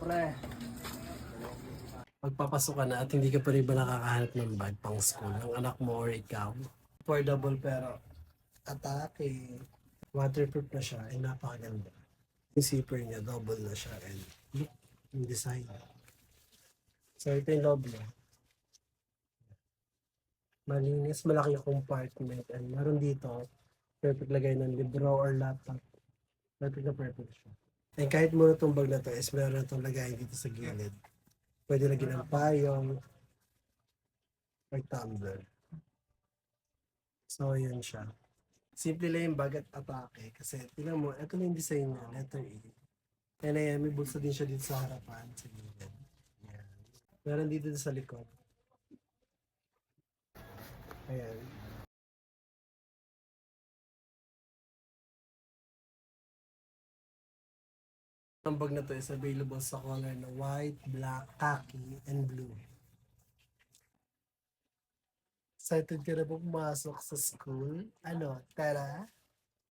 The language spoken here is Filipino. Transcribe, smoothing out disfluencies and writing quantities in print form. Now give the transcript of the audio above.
pre. Magpapasok ka na at hindi ka pa rin ba nakakahanap ng bag pang school ng anak mo or ikaw? Affordable pero atake. Waterproof na siya and napakaganda. Yung zipper niya, double na siya and look yung design. So ito yung loob niya. Malinis, malaki yung compartment and meron dito perfect lagay ng libro or laptop. Perfect na perfect siya. And kahit muna itong bag na to is meron na itong lagayan dito sa gilid. Pwede lagyan ng payong or tumbler. So, yun siya. Simple lang yung bag at atake. Kasi, tingnan mo, ito na yung design niya, letter A. And ayan, may bulsa din siya dito sa harapan, sa gilid. Ayan. Meron dito sa likod. Ayan. Ang bag na to is available sa color na white, black, khaki, and blue. Excited ka na ba pumasok sa school? Ano, tara?